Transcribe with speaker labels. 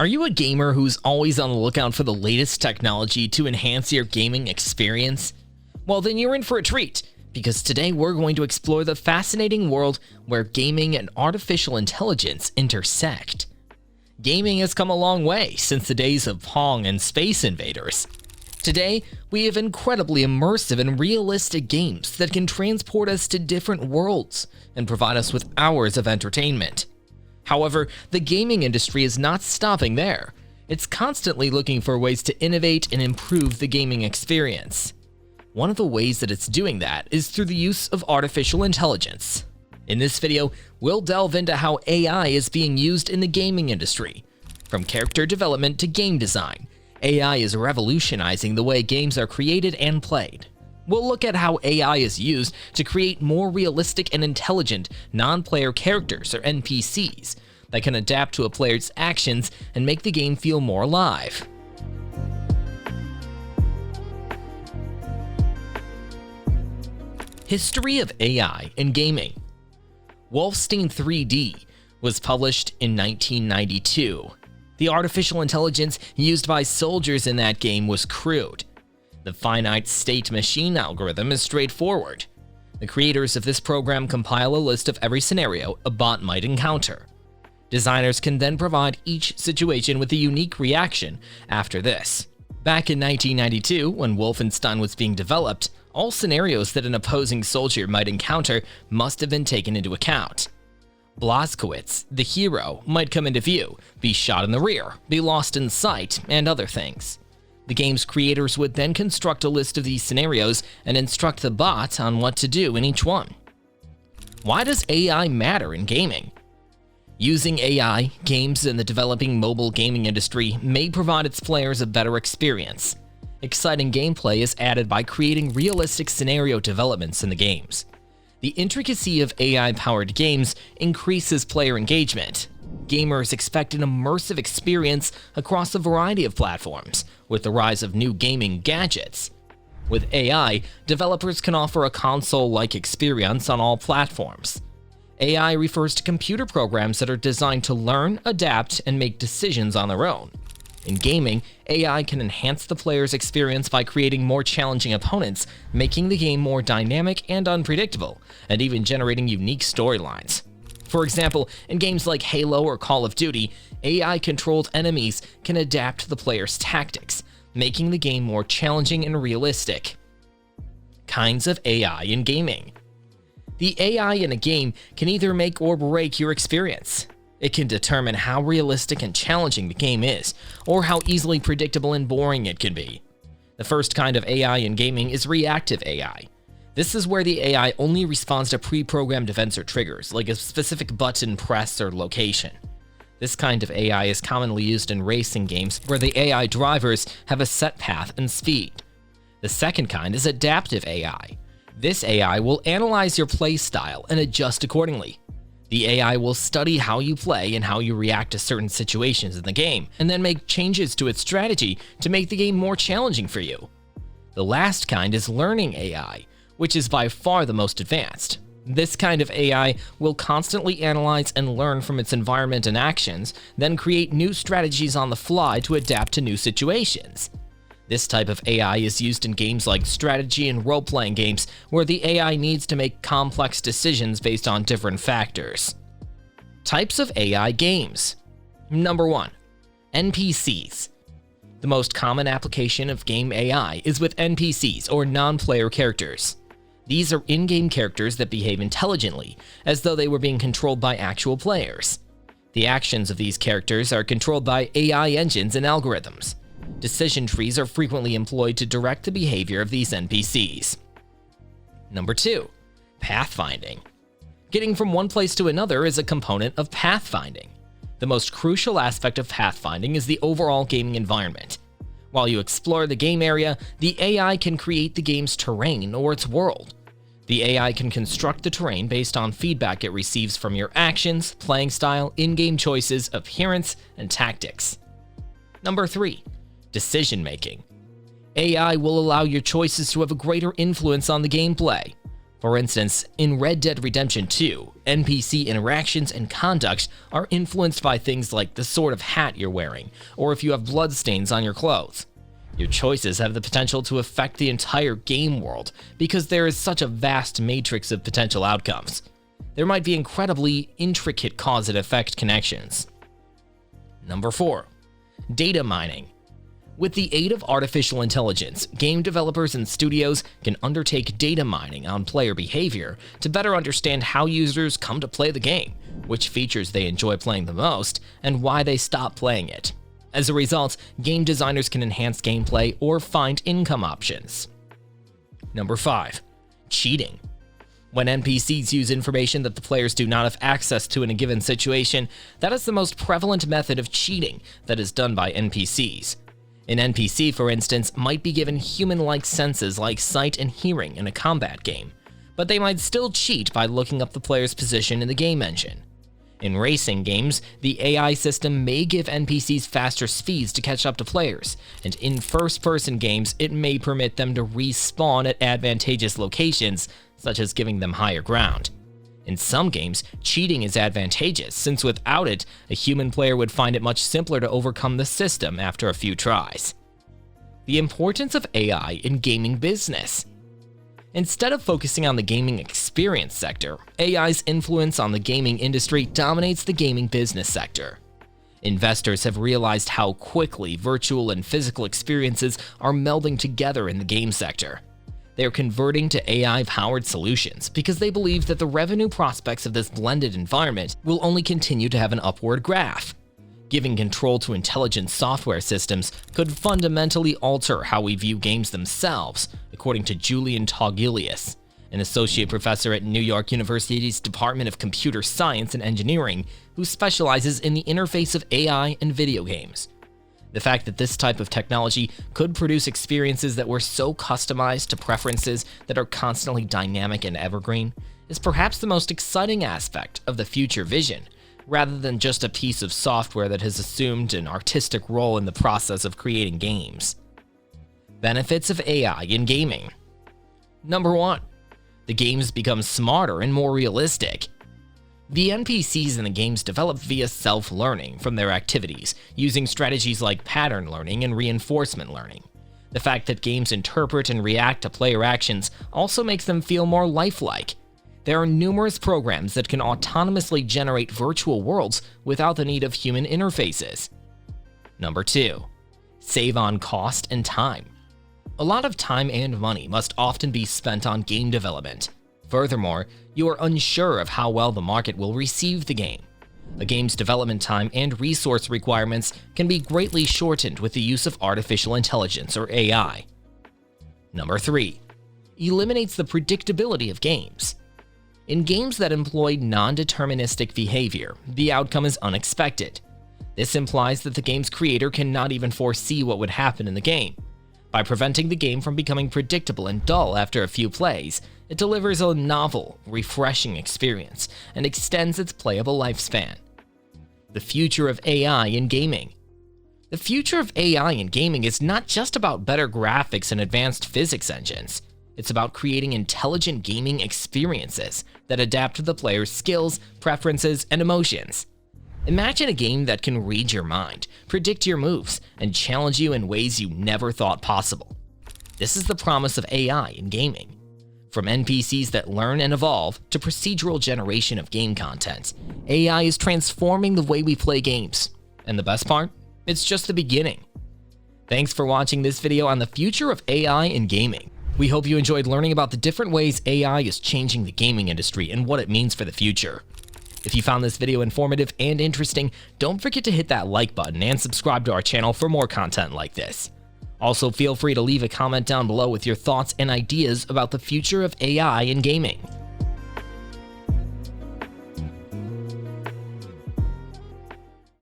Speaker 1: Are you a gamer who's always on the lookout for the latest technology to enhance your gaming experience? Well, then you're in for a treat, because today we're going to explore the fascinating world where gaming and artificial intelligence intersect. Gaming has come a long way since the days of Pong and Space Invaders. Today, we have incredibly immersive and realistic games that can transport us to different worlds and provide us with hours of entertainment. However, the gaming industry is not stopping there. It's constantly looking for ways to innovate and improve the gaming experience. One of the ways that it's doing that is through the use of artificial intelligence. In this video, we'll delve into how AI is being used in the gaming industry. From character development to game design, AI is revolutionizing the way games are created and played. We'll look at how AI is used to create more realistic and intelligent non-player characters, or NPCs, that can adapt to a player's actions and make the game feel more alive. History of AI in gaming. Wolfenstein 3D was published in 1992. The artificial intelligence used by soldiers in that game was crude. The finite state machine algorithm is straightforward. The creators of this program compile a list of every scenario a bot might encounter. Designers can then provide each situation with a unique reaction after this. Back in 1992, when Wolfenstein was being developed, all scenarios that an opposing soldier might encounter must have been taken into account. Blazkowicz, the hero, might come into view, be shot in the rear, be lost in sight, and other things. The game's creators would then construct a list of these scenarios and instruct the bot on what to do in each one. Why does AI matter in gaming? Using AI, games in the developing mobile gaming industry may provide its players a better experience. Exciting gameplay is added by creating realistic scenario developments in the games. The intricacy of AI-powered games increases player engagement. Gamers expect an immersive experience across a variety of platforms, with the rise of new gaming gadgets. With AI, developers can offer a console-like experience on all platforms. AI refers to computer programs that are designed to learn, adapt, and make decisions on their own. In gaming, AI can enhance the player's experience by creating more challenging opponents, making the game more dynamic and unpredictable, and even generating unique storylines. For example, in games like Halo or Call of Duty, AI-controlled enemies can adapt to the player's tactics, making the game more challenging and realistic. Kinds of AI in gaming. The AI in a game can either make or break your experience. It can determine how realistic and challenging the game is, or how easily predictable and boring it can be. The first kind of AI in gaming is reactive AI. This is where the AI only responds to pre-programmed events or triggers, like a specific button press or location. This kind of AI is commonly used in racing games where the AI drivers have a set path and speed. The second kind is adaptive AI. This AI will analyze your play style and adjust accordingly. The AI will study how you play and how you react to certain situations in the game, and then make changes to its strategy to make the game more challenging for you. The last kind is learning AI, which is by far the most advanced. This kind of AI will constantly analyze and learn from its environment and actions, then create new strategies on the fly to adapt to new situations. This type of AI is used in games like strategy and role-playing games, where the AI needs to make complex decisions based on different factors. Types of AI games. Number 1. NPCs. The most common application of game AI is with NPCs, or non-player characters. These are in-game characters that behave intelligently, as though they were being controlled by actual players. The actions of these characters are controlled by AI engines and algorithms. Decision trees are frequently employed to direct the behavior of these NPCs. Number 2. Pathfinding. Getting from one place to another is a component of pathfinding. The most crucial aspect of pathfinding is the overall gaming environment. While you explore the game area, the AI can create the game's terrain or its world. The AI can construct the terrain based on feedback it receives from your actions, playing style, in-game choices, appearance, and tactics. Number 3. Decision-making. AI will allow your choices to have a greater influence on the gameplay. For instance, in Red Dead Redemption 2, NPC interactions and conduct are influenced by things like the sort of hat you're wearing, or if you have bloodstains on your clothes. Your choices have the potential to affect the entire game world because there is such a vast matrix of potential outcomes. There might be incredibly intricate cause and effect connections. Number 4. Data mining. With the aid of artificial intelligence, game developers and studios can undertake data mining on player behavior to better understand how users come to play the game, which features they enjoy playing the most, and why they stop playing it. As a result, game designers can enhance gameplay or find income options. Number 5. Cheating. When NPCs use information that the players do not have access to in a given situation, that is the most prevalent method of cheating that is done by NPCs. An NPC, for instance, might be given human-like senses like sight and hearing in a combat game, but they might still cheat by looking up the player's position in the game engine. In racing games, the AI system may give NPCs faster speeds to catch up to players, and in first-person games, it may permit them to respawn at advantageous locations, such as giving them higher ground. In some games, cheating is advantageous, since without it, a human player would find it much simpler to overcome the system after a few tries. The importance of AI in gaming business. Instead of focusing on the gaming experience sector, AI's influence on the gaming industry dominates the gaming business sector. Investors have realized how quickly virtual and physical experiences are melding together in the game sector. They are converting to AI-powered solutions because they believe that the revenue prospects of this blended environment will only continue to have an upward graph. Giving control to intelligent software systems could fundamentally alter how we view games themselves, according to Julian Togilius, an associate professor at New York University's Department of Computer Science and Engineering, who specializes in the interface of AI and video games. The fact that this type of technology could produce experiences that were so customized to preferences that are constantly dynamic and evergreen is perhaps the most exciting aspect of the future vision, rather than just a piece of software that has assumed an artistic role in the process of creating games. Benefits of AI in gaming. Number 1. The games become smarter and more realistic. The NPCs in the games develop via self-learning from their activities, using strategies like pattern learning and reinforcement learning. The fact that games interpret and react to player actions also makes them feel more lifelike. There are numerous programs that can autonomously generate virtual worlds without the need of human interfaces. Number 2. Save on cost and time. A lot of time and money must often be spent on game development. Furthermore, you are unsure of how well the market will receive the game. A game's development time and resource requirements can be greatly shortened with the use of artificial intelligence or AI. Number 3. Eliminates the predictability of games. In games that employ non-deterministic behavior, the outcome is unexpected. This implies that the game's creator cannot even foresee what would happen in the game. By preventing the game from becoming predictable and dull after a few plays, it delivers a novel, refreshing experience and extends its playable lifespan. The future of AI in gaming. The future of AI in gaming is not just about better graphics and advanced physics engines. It's about creating intelligent gaming experiences that adapt to the player's skills, preferences, and emotions. Imagine a game that can read your mind, predict your moves, and challenge you in ways you never thought possible. This is the promise of AI in gaming. From NPCs that learn and evolve to procedural generation of game content, AI is transforming the way we play games. And the best part? It's just the beginning. Thanks for watching this video on the future of AI in gaming. We hope you enjoyed learning about the different ways AI is changing the gaming industry and what it means for the future. If you found this video informative and interesting, don't forget to hit that like button and subscribe to our channel for more content like this. Also, feel free to leave a comment down below with your thoughts and ideas about the future of AI in gaming.